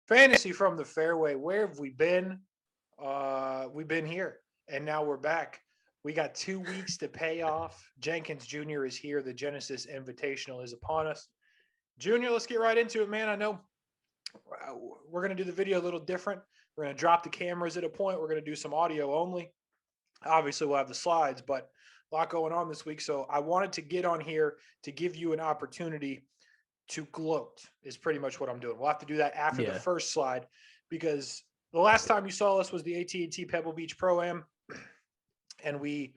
Fantasy from the fairway. Where have we been? We've been here, and now we're back. We got 2 weeks to pay off. Jenkins Jr. is here. The Genesis Invitational is upon us. Junior, let's get right into it, man. I know we're going to do the video a little different. We're going to drop the cameras at a point. We're going to do some audio only. Obviously, we'll have the slides, but a lot going on this week. So I wanted to get on here to give you an opportunity to gloat is pretty much what I'm doing. We'll have to do that after the first slide because the last time you saw us was the AT&T Pebble Beach Pro-Am, and we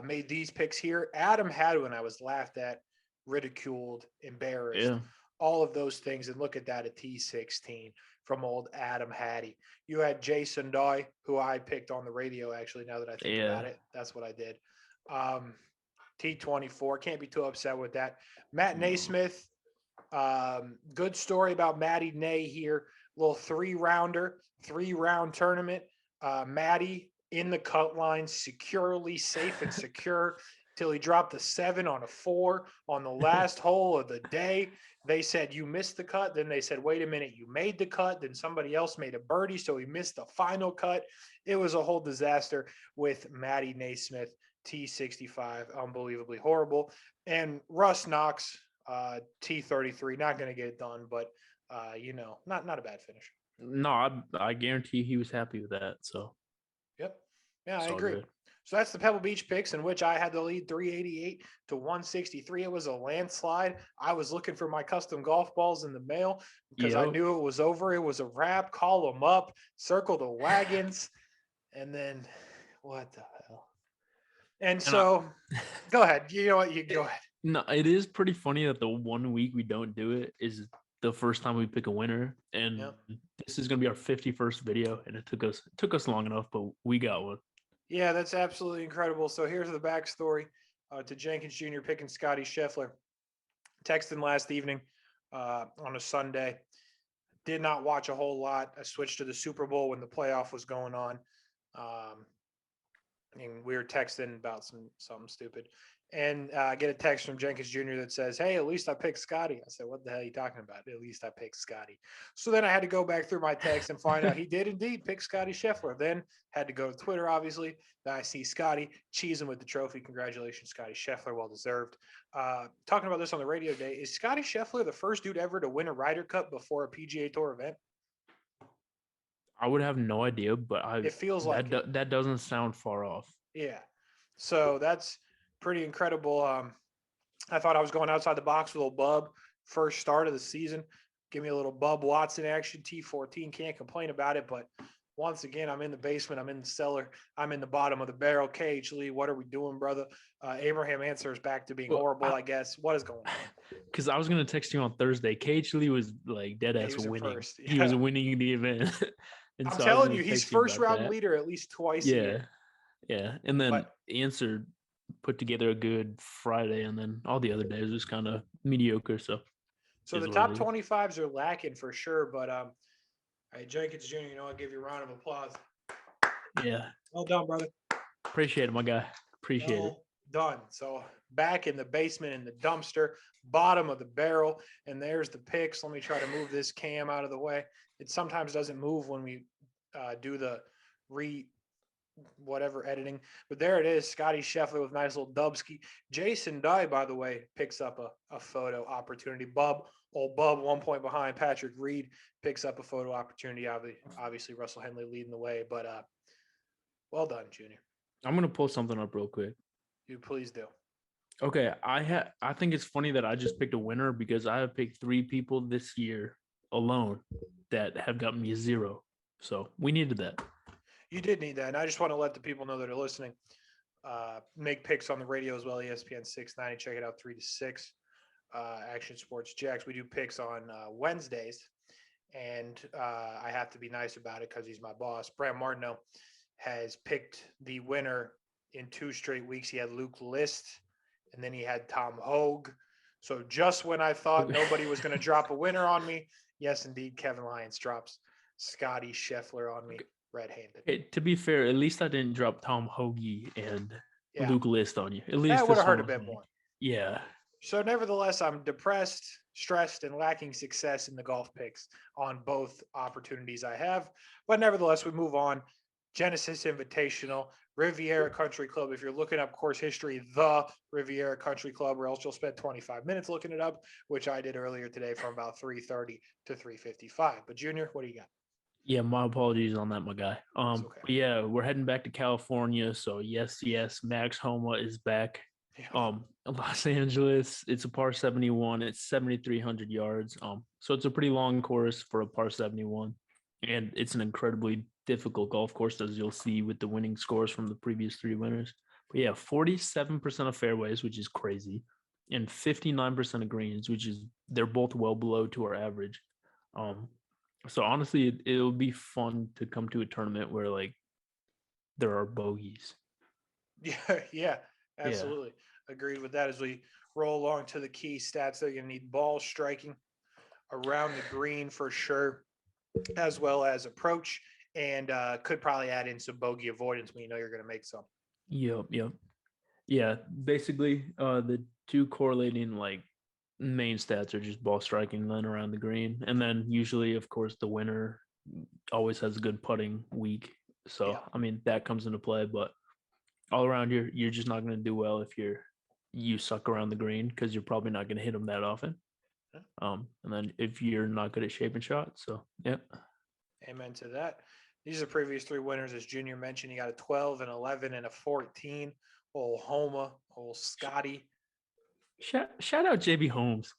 made these picks here. Adam Hadwin, I was laughed at, ridiculed, embarrassed, all of those things. And look at that, a T16 from old Adam Hattie. You had Jason Doy, who I picked on the radio, actually, now that I think about it. That's what I did. T24, can't be too upset with that. Matt Naismith, good story about Matty Nay here. Little three-round tournament. Matty in the cut line, securely, safe and secure, till he dropped a 7 on a 4 on the last hole of the day. They said, you missed the cut. Then they said, wait a minute, you made the cut. Then somebody else made a birdie, so he missed the final cut. It was a whole disaster with Matty Naismith, T65, unbelievably horrible. And Russ Knox, T33, not going to get it done, but, not a bad finish. No, I guarantee he was happy with that. So, yep. Yeah, I agree. Good. So that's the Pebble Beach picks, in which I had the lead 388 to 163. It was a landslide. I was looking for my custom golf balls in the mail because I knew it was over. It was a wrap. Call them up, circle the wagons, and then what the hell? And so, go ahead. You know what? You go ahead. No, it is pretty funny that the 1 week we don't do it is the first time we pick a winner, and this is going to be our 51st video, and it took us long enough, but we got one. Yeah, that's absolutely incredible. So here's the backstory to Jenkins Jr. picking Scotty Scheffler. Texted him last evening on a Sunday. Did not watch a whole lot. I switched to the Super Bowl when the playoff was going on. And we were texting about something stupid. And I get a text from Jenkins Jr. that says, hey, at least I picked Scotty. I said, what the hell are you talking about? At least I picked Scotty. So then I had to go back through my text and find out he did indeed pick Scotty Scheffler. Then had to go to Twitter, obviously. Then I see Scotty cheesing with the trophy. Congratulations, Scotty Scheffler. Well deserved. Talking about this on the radio today, is Scotty Scheffler the first dude ever to win a Ryder Cup before a PGA Tour event? I would have no idea, but it feels like that doesn't sound far off. Yeah. So that's pretty incredible. I thought I was going outside the box with a little Bub. First start of the season. Give me a little Bub Watson action. T14. Can't complain about it. But once again, I'm in the basement. I'm in the cellar. I'm in the bottom of the barrel. KH Lee, what are we doing, brother? Abraham answers back to being horrible, I guess. What is going on? Because I was going to text you on Thursday. KH Lee was like dead ass winning. He was winning the event. And I'm telling you, he's first round leader at least twice a year. Yeah. And then Answer put together a good Friday, and then all the other days was kind of mediocre. So the top 25s are lacking for sure. But all right, Jenkins Jr., I'll give you a round of applause. Yeah. Well done, brother. Appreciate it, my guy. Appreciate it. Done. So back in the basement in the dumpster, bottom of the barrel, and there's the picks. Let me try to move this cam out of the way. It sometimes doesn't move when we do the whatever editing, but there it is. Scotty Scheffler with nice little dubski. Jason Dye, by the way, picks up a photo opportunity. Old Bub 1 point behind. Patrick Reed picks up a photo opportunity. Obviously Russell Henley leading the way, but well done, Junior. I'm gonna pull something up real quick. You please do. Okay, I think it's funny that I just picked a winner because I have picked 3 people this year alone that have gotten me 0. So we needed that. You did need that, and I just want to let the people know that are listening. Make picks on the radio as well, ESPN 690. Check it out, 3 to 6. Action Sports Jacks. We do picks on Wednesdays, and I have to be nice about it because he's my boss. Brant Martineau has picked the winner in 2 straight weeks. He had Luke List, and then he had Tom Hogue. So just when I thought nobody was going to drop a winner on me, yes, indeed, Kevin Lyons drops Scotty Scheffler on me. red-handed. Hey, to be fair, at least I didn't drop Tom Hoagie and Luke List on you. At least that would this have hurt one a was bit me. more. Yeah. So, nevertheless, I'm depressed, stressed, and lacking success in the golf picks on both opportunities I have. But nevertheless, we move on. Genesis Invitational, Riviera Country Club. If you're looking up course history, the Riviera Country Club, or else you'll spend 25 minutes looking it up, which I did earlier today from about 3:30 to 3:55. But Junior, what do you got? Yeah, my apologies on that, my guy. It's okay. But yeah, we're heading back to California. So yes, Max Homa is back. Yeah. Los Angeles, it's a par 71. It's 7,300 yards. So it's a pretty long course for a par 71, and it's an incredibly difficult golf course, as you'll see with the winning scores from the previous 3 winners. But yeah, 47% of fairways, which is crazy, and 59% of greens, which is they're both well below to our average. So honestly, it'll be fun to come to a tournament where like there are bogeys. Yeah, absolutely. Agreed with that. As we roll along to the key stats, they're going to need ball striking around the green for sure, as well as approach, and could probably add in some bogey avoidance when you know you're going to make some. Yep. Yeah, basically, the two correlating like main stats are just ball striking, then around the green, and then usually, of course, the winner always has a good putting week. So Yeah. I mean that comes into play, but all around you're just not going to do well if you suck around the green because you're probably not going to hit them that often. And then if you're not good at shaping shots, so yeah. Amen to that. These are the previous 3 winners, as Junior mentioned. You got a 12, an 11, and a 14. Old Homa, old Scotty. Shout out JB Holmes.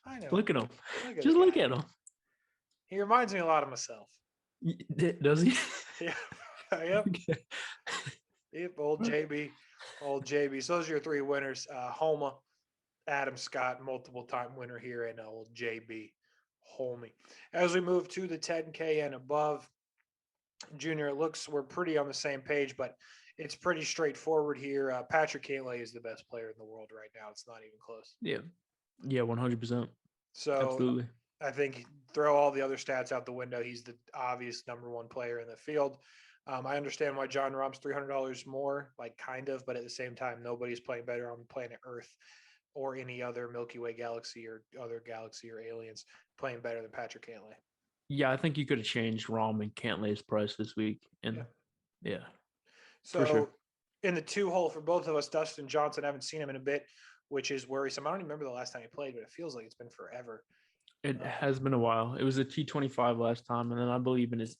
I know. Look at him. Just look at him. He reminds me a lot of myself. Does he? Yeah. Yep. Yep. Old JB. Old JB. So those are your 3 winners. Homa, Adam Scott, multiple time winner here, and old JB Holme. As we move to the 10K and above, Junior, it looks we're pretty on the same page, but it's pretty straightforward here. Patrick Cantlay is the best player in the world right now. It's not even close. Yeah, 100%. So absolutely, I think throw all the other stats out the window. He's the obvious number 1 player in the field. I understand why John Rahm's $300 more, like kind of, but at the same time, nobody's playing better on planet Earth or any other Milky Way galaxy or other galaxy or aliens playing better than Patrick Cantlay. Yeah, I think you could have changed Rahm and Cantlay's price this week, and yeah. So sure. In the 2 hole for both of us, Dustin Johnson, I haven't seen him in a bit, which is worrisome. I don't even remember the last time he played, but it feels like it's been forever. It has been a while. It was a T25 last time, and then I believe in his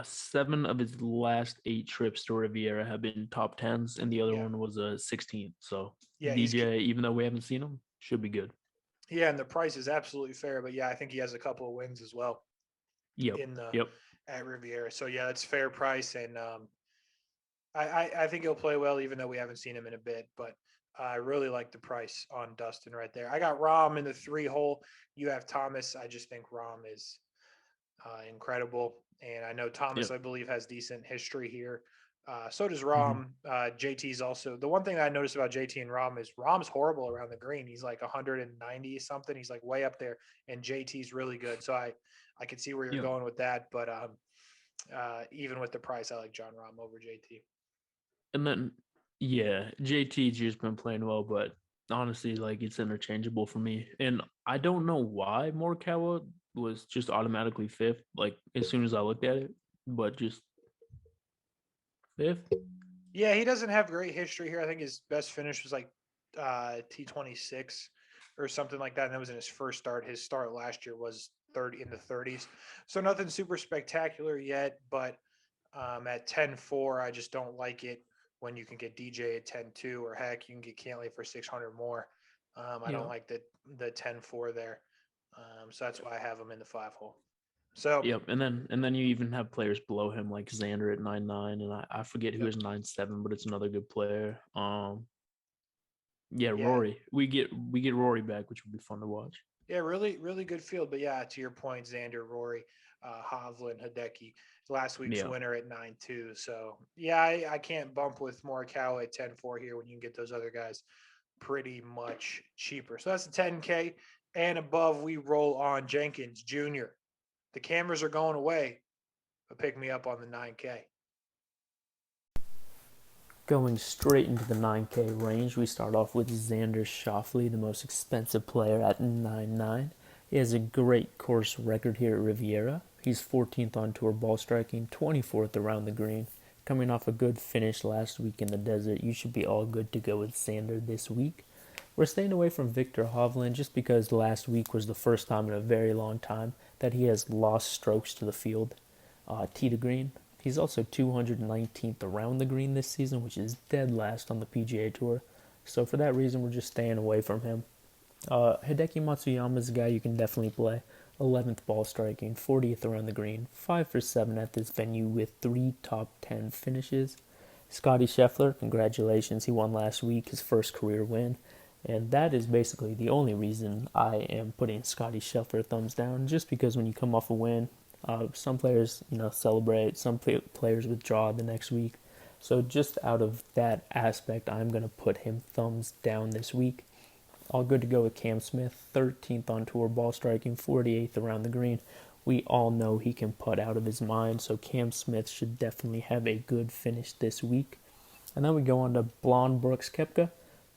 7 of his last 8 trips to Riviera have been top 10s, and the other one was a 16th. So yeah, DJ, even though we haven't seen him, should be good. Yeah, and the price is absolutely fair. But yeah, I think he has a couple of wins as well. At Riviera. So yeah, it's fair price, and I think he'll play well, even though we haven't seen him in a bit. But I really like the price on Dustin right there. I got Rahm in the 3 hole. You have Thomas. I just think Rahm is incredible. And I know Thomas, I believe, has decent history here. So does Rahm. JT's also. The one thing I noticed about JT and Rahm is Rahm's horrible around the green. He's like 190 something. He's like way up there. And JT's really good. So I can see where you're going with that. But even with the price, I like John Rahm over JT. And then, yeah, JT's just been playing well, but honestly, like it's interchangeable for me. And I don't know why Morikawa was just automatically 5th, like as soon as I looked at it, but just 5th. Yeah, he doesn't have great history here. I think his best finish was like T26 or something like that. And that was in his first start. His start last year was in the 30s. So nothing super spectacular yet, but at 10-4, I just don't like it when you can get DJ at 10-2, or heck, you can get Cantlay for 600 more. I don't like the 10-4 there. So that's why I have him in the 5 hole. So and then you even have players below him like Xander at 9-9, and I forget who is 9-7, but it's another good player. Rory. We get Rory back, which would be fun to watch. Yeah, really, really good field. But yeah, to your point, Xander, Rory, Hovland, Hideki, last week's winner at 9-2. So yeah, I can't bump with Morikawa at 10-4 here when you can get those other guys pretty much cheaper. So that's the 10K and above. We roll on Jenkins Jr. The cameras are going away. pick me up on the 9K. Going straight into the 9K range, we start off with Xander Schauffele, the most expensive player at 9.9. He has a great course record here at Riviera. He's 14th on tour ball striking, 24th around the green. Coming off a good finish last week in the desert, you should be all good to go with Xander this week. We're staying away from Victor Hovland just because last week was the first time in a very long time that he has lost strokes to the field, tee to green. He's also 219th around the green this season, which is dead last on the PGA Tour. So for that reason, we're just staying away from him. Hideki Matsuyama is a guy you can definitely play. 11th ball striking, 40th around the green, 5 for 7 at this venue with 3 top 10 finishes. Scotty Scheffler, congratulations, he won last week, his first career win. And that is basically the only reason I am putting Scotty Scheffler thumbs down, just because when you come off a win, some players, celebrate. Some players withdraw the next week. So just out of that aspect, I'm going to put him thumbs down this week. All good to go with Cam Smith, 13th on tour ball striking, 48th around the green. We all know he can putt out of his mind, so Cam Smith should definitely have a good finish this week. And then we go on to Blonde Brooks Koepka,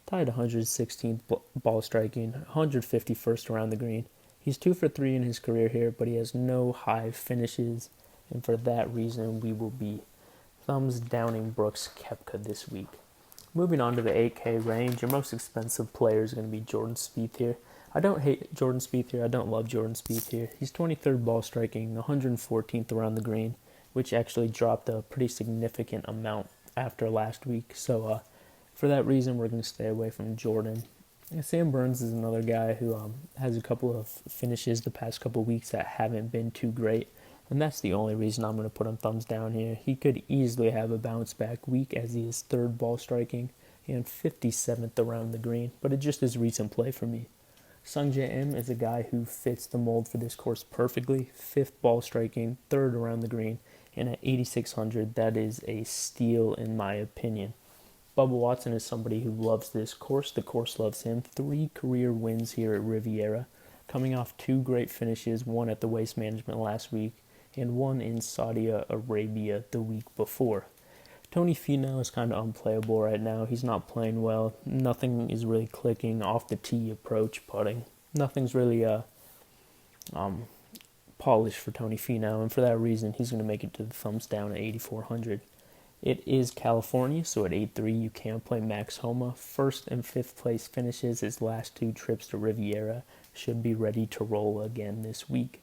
tied 116th ball striking, 151st around the green. He's 2 for 3 in his career here, but he has no high finishes, and for that reason, we will be thumbs downing Brooks Koepka this week. Moving on to the 8K range, your most expensive player is going to be Jordan Spieth here. I don't hate Jordan Spieth here. I don't love Jordan Spieth here. He's 23rd ball striking, 114th around the green, which actually dropped a pretty significant amount after last week. So for that reason, we're going to stay away from Jordan. And Sam Burns is another guy who has a couple of finishes the past couple of weeks that haven't been too great. And that's the only reason I'm going to put him thumbs down here. He could easily have a bounce back week as he is 3rd ball striking and 57th around the green. But it just is recent play for me. Sungjae Im is a guy who fits the mold for this course perfectly. 5th ball striking, 3rd around the green. And at 8,600, that is a steal in my opinion. Bubba Watson is somebody who loves this course. The course loves him. 3 career wins here at Riviera, coming off 2 great finishes, one at the Waste Management last week and one in Saudi Arabia the week before. Tony Finau is kind of unplayable right now. He's not playing well. Nothing is really clicking off the tee approach putting. Nothing's really polished for Tony Finau, and for that reason, he's going to make it to the thumbs down at 8,400. It is California, so at 8.3 you can play Max Homa. 1st and 5th place finishes his last 2 trips to Riviera. Should be ready to roll again this week.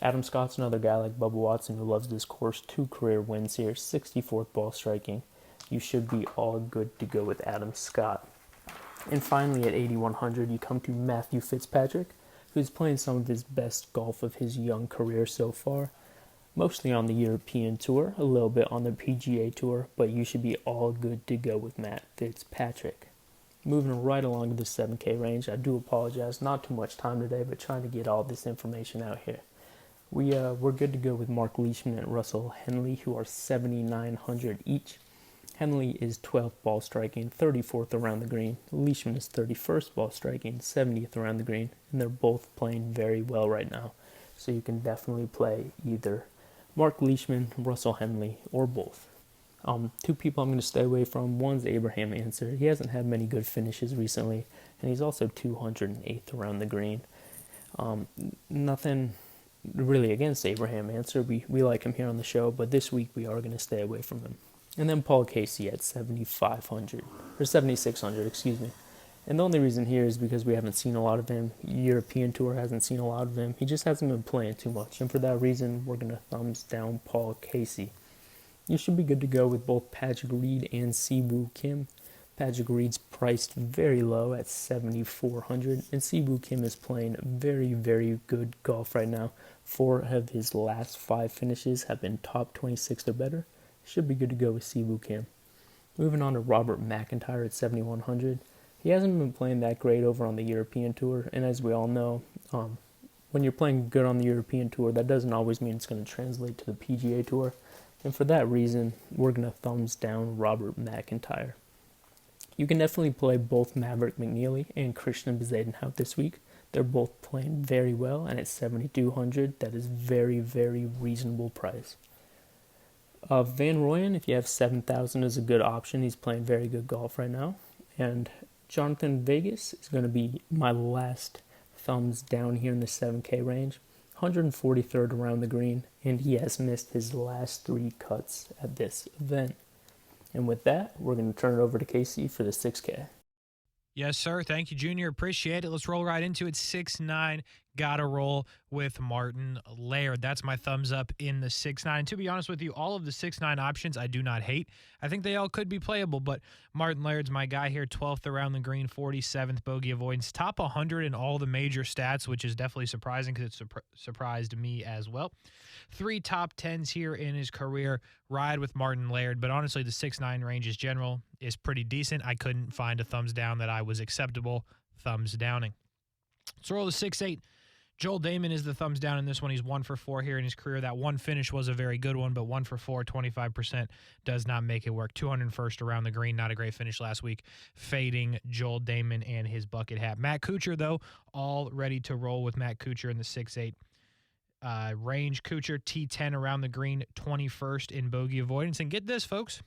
Adam Scott's another guy like Bubba Watson who loves this course. 2 career wins here, 64th ball striking. You should be all good to go with Adam Scott. And finally at 8,100 you come to Matthew Fitzpatrick, who's playing some of his best golf of his young career so far. Mostly on the European Tour, a little bit on the PGA Tour, but you should be all good to go with Matt Fitzpatrick. Moving right along to the 7K range, I do apologize, not too much time today, but trying to get all this information out here. We're good to go with Mark Leishman and Russell Henley, who are 7,900 each. Henley is 12th ball striking, 34th around the green. Leishman is 31st ball striking, 70th around the green, and they're both playing very well right now. So you can definitely play either Mark Leishman, Russell Henley, or both. 2 people I'm going to stay away from. One's Abraham Ancer. He hasn't had many good finishes recently, and he's also 208th around the green. Nothing really against Abraham Ancer. We like him here on the show, but this week we are going to stay away from him. And then Paul Casey at 7,500, or 7,600, excuse me. And the only reason here is because we haven't seen a lot of him. European Tour hasn't seen a lot of him. He just hasn't been playing too much. And for that reason, we're going to thumbs down Paul Casey. You should be good to go with both Patrick Reed and Siwoo Kim. Patrick Reed's priced very low at 7,400. And Siwoo Kim is playing very, very good golf right now. 4 of his last 5 finishes have been top 26 or better. Should be good to go with Siwoo Kim. Moving on to Robert McIntyre at 7,100. He hasn't been playing that great over on the European Tour, and as we all know, when you're playing good on the European Tour, that doesn't always mean it's going to translate to the PGA Tour, and for that reason, we're going to thumbs down Robert McIntyre. You can definitely play both Maverick McNeely and Christian Bezuidenhout this week. They're both playing very well, and at 7,200, that is very, very reasonable price. Van Royen, if you have 7,000, is a good option. He's playing very good golf right now. And Jonathan Vegas is going to be my last thumbs down here in the 7K range. 143rd around the green, and he has missed his last 3 cuts at this event. And with that, we're going to turn it over to Casey for the 6K. Yes, sir. Thank you, Junior. Appreciate it. Let's roll right into it. 6-9. Gotta roll with Martin Laird. That's my thumbs up in the 6-9. To be honest with you, all of the 6-9 options I do not hate. I think they all could be playable, but Martin Laird's my guy here. 12th around the green, 47th bogey avoidance, top 100 in all the major stats, which is definitely surprising because it surprised me as well. 3 top 10s here in his career. Ride with Martin Laird, but honestly, the 6-9 range is pretty decent. I couldn't find a thumbs down that I was acceptable thumbs downing. Let's roll the 6-8. Joel Damon is the thumbs down in this one. He's 1 for 4 here in his career. That one finish was a very good one, but 1 for 4, 25% does not make it work. 201st around the green, not a great finish last week. Fading Joel Damon and his bucket hat. Matt Kuchar, though, all ready to roll with Matt Kuchar in the 6-8 range. Kuchar, T10 around the green, 21st in bogey avoidance. And get this, folks.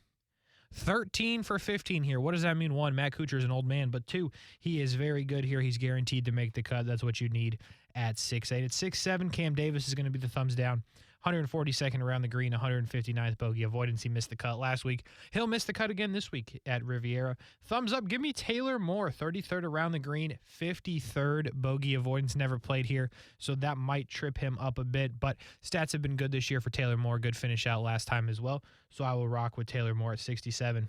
13 for 15 here. What does that mean? 1, Matt Kuchar is an old man, but 2, he is very good here. He's guaranteed to make the cut. That's what you need at 6-8. At 6-7, Cam Davis is going to be the thumbs down. 142nd around the green, 159th bogey avoidance. He missed the cut last week. He'll miss the cut again this week at Riviera. Thumbs up. Give me Taylor Moore, 33rd around the green, 53rd bogey avoidance. Never played here, so that might trip him up a bit, but stats have been good this year for Taylor Moore. Good finish out last time as well, so I will rock with Taylor Moore at 67.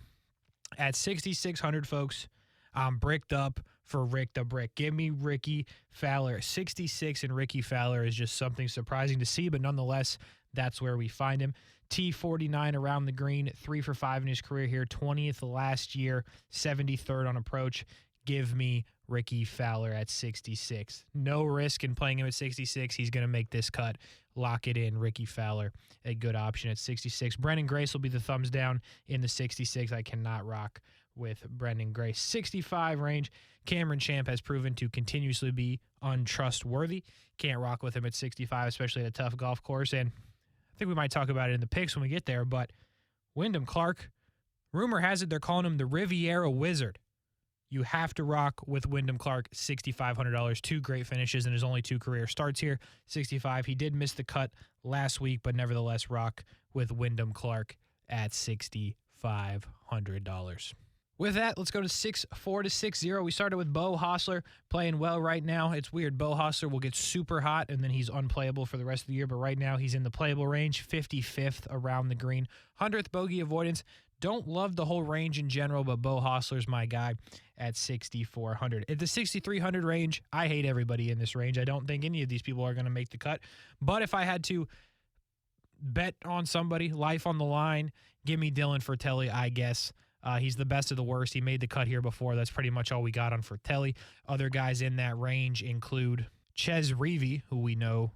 At 6,600, folks, I'm bricked up for Rick the Brick. Give me Ricky Fowler. 66 and Ricky Fowler is just something surprising to see, but nonetheless, that's where we find him. T49 around the green, 3 for 5 in his career here, 20th last year, 73rd on approach. Give me Ricky Fowler at 66. No risk in playing him at 66. He's going to make this cut. Lock it in. Ricky Fowler, a good option at 66. Brendan Grace will be the thumbs down in the 66. I cannot rock with Brendan Grace. 65 range. Cameron Champ has proven to continuously be untrustworthy. Can't rock with him at 65, especially at a tough golf course. And I think we might talk about it in the picks when we get there, but Wyndham Clark, rumor has it they're calling him the Riviera Wizard. You have to rock with Wyndham Clark, $6,500. 2 great finishes in his only 2 career starts here. 65. He did miss the cut last week, but nevertheless rock with Wyndham Clark at $6,500. With that, let's go to 6-4 to 6-0. We started with Beau Hossler playing well right now. It's weird. Beau Hossler will get super hot, and then he's unplayable for the rest of the year. But right now, he's in the playable range, 55th around the green. 100th bogey avoidance. Don't love the whole range in general, but Beau Hossler's my guy at 6,400. At the 6,300 range, I hate everybody in this range. I don't think any of these people are going to make the cut. But if I had to bet on somebody, life on the line, give me Dylan Fratelli, I guess. He's the best of the worst. He made the cut here before. That's pretty much all we got on Fratelli. Other guys in that range include Ches Reavie, who we know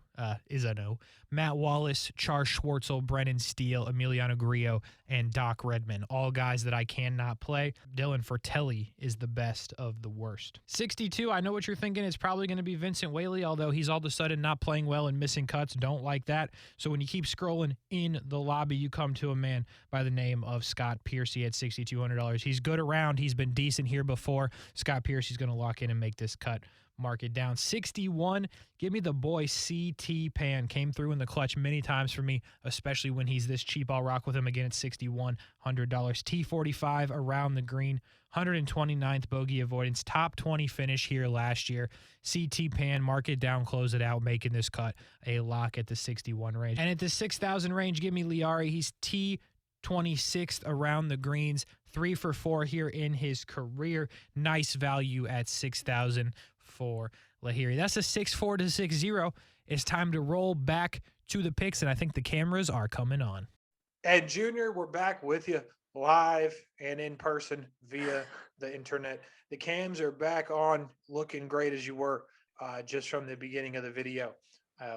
is a no, Matt Wallace, Char Schwartzel, Brennan Steele, Emiliano Grillo, and Doc Redman. All guys that I cannot play. Dylan Fratelli is the best of the worst. 62, I know what you're thinking. It's probably going to be Vincent Whaley, although he's all of a sudden not playing well and missing cuts. Don't like that. So when you keep scrolling in the lobby, you come to a man by the name of Scott Piercy at $6,200. He's good around. He's been decent here before. Scott Piercy's going to lock in and make this cut. Mark it down. 61, give me the boy CT Pan. Came through in the clutch many times for me, especially when he's this cheap. I'll rock with him again at $6,100. T45 around the green, 129th bogey avoidance, top 20 finish here last year. CT Pan, mark it down, close it out, making this cut a lock at the 61 range. And at the 6,000 range, give me Liari. He's T26th around the greens, 3 for 4 here in his career. Nice value at 6,000 for Lahiri. That's a 6-4 to 6-0. It's time to roll back to the picks, and I think the cameras are coming on. And Junior, we're back with you live and in person via the internet. The cams are back on, looking great as you were just from the beginning of the video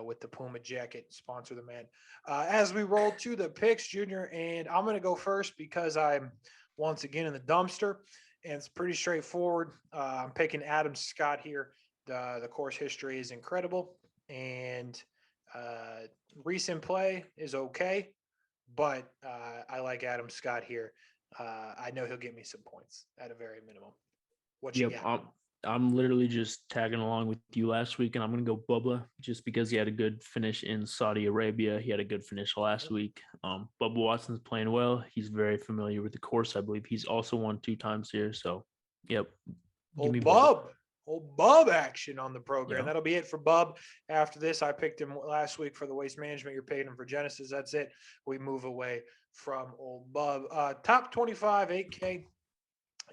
with the Puma jacket. Sponsor the man. As we roll to the picks, Junior, and I'm going to go first because I'm once again in the dumpster. And it's pretty straightforward. I'm picking Adam Scott here. The course history is incredible. And recent play is okay. but I like Adam Scott here. I know he'll get me some points at a very minimum. What you Yep, got? I'm literally just tagging along with you last week, and I'm gonna go Bubba just because he had a good finish in Saudi Arabia. He had a good finish last week. Bubba Watson's playing well. He's very familiar with the course. I believe he's also won 2 times here. So, yep, give me Bubba. Old Bub action on the program. Yeah. That'll be it for Bub. After this, I picked him last week for the Waste Management. You're paying him for Genesis. That's it. We move away from old Bub. Top 25, 8K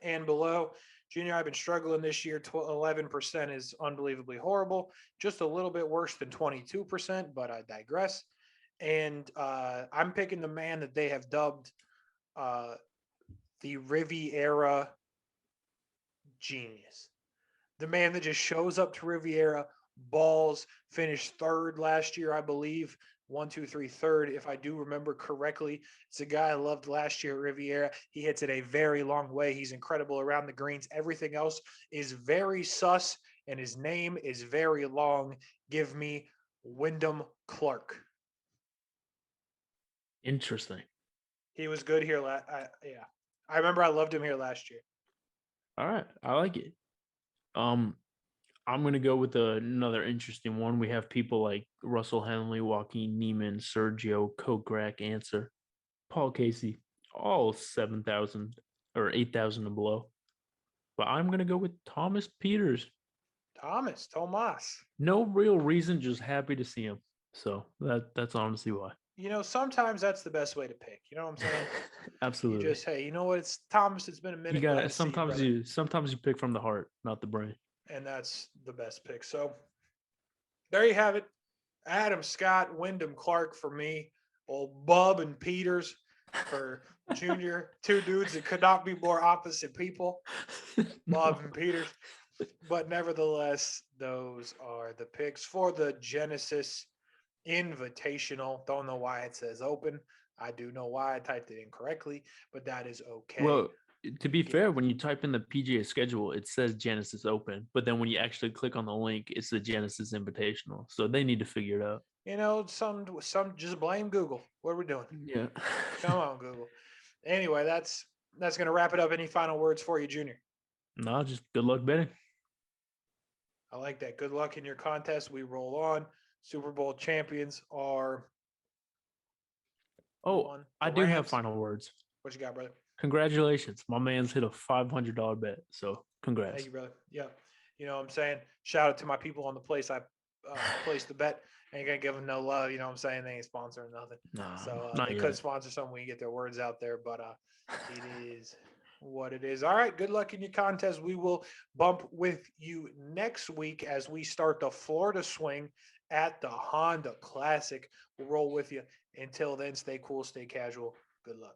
and below. Junior, I've been struggling this year. 11% is unbelievably horrible. Just a little bit worse than 22%, but I digress. And I'm picking the man that they have dubbed the Riviera genius. The man that just shows up to Riviera, balls, finished third last year, I believe. 1, 2, 3, third, if I do remember correctly. It's a guy I loved last year at Riviera. He hits it a very long way. He's incredible around the greens. Everything else is very sus, and his name is very long. Give me Wyndham Clark. Interesting. He was good here. Yeah, I remember I loved him here last year. All right, I like it. I'm gonna go with another interesting one. We have people like Russell Henley, Joaquin Neiman, Sergio, Kokrak, Answer, Paul Casey, all 7,000 or 8,000 and below. But I'm gonna go with Thomas Peters. Tomas. No real reason, just happy to see him. So that's honestly why. Sometimes that's the best way to pick. You know what I'm saying? Absolutely. You just, hey, you know what? It's Thomas. It's been a minute. You got Glad it. to see you, brother. Sometimes you pick from the heart, not the brain. And that's the best pick. So there you have it. Adam Scott, Wyndham Clark for me, old Bub and Peters for Junior. 2 dudes that could not be more opposite people, Bub and Peters. But nevertheless, those are the picks for the Genesis Invitational. Don't know why it says open. I do know why I typed it incorrectly, but that is okay. Well, to be fair, when you type in the PGA schedule, it says Genesis Open, but then when you actually click on the link, it's the Genesis Invitational. So they need to figure it out. Some just blame Google. What are we doing? Yeah. Come on, Google. Anyway, that's going to wrap it up. Any final words for you, Junior? No, just good luck betting. I like that. Good luck in your contest. We roll on. Super Bowl champions are. I do have final words. What you got, brother? Congratulations. My man's hit a $500 bet. So congrats. Thank you, brother. Yeah. You know what I'm saying? Shout out to my people on the place. I placed the bet. Ain't going to give them no love. You know what I'm saying? They ain't sponsoring nothing. No, so not they yet. could sponsor something when you get their words out there, but it is what it is. All right. Good luck in your contest. We will bump with you next week as we start the Florida swing at the Honda Classic. We'll roll with you. Until then, stay cool, stay casual. Good luck.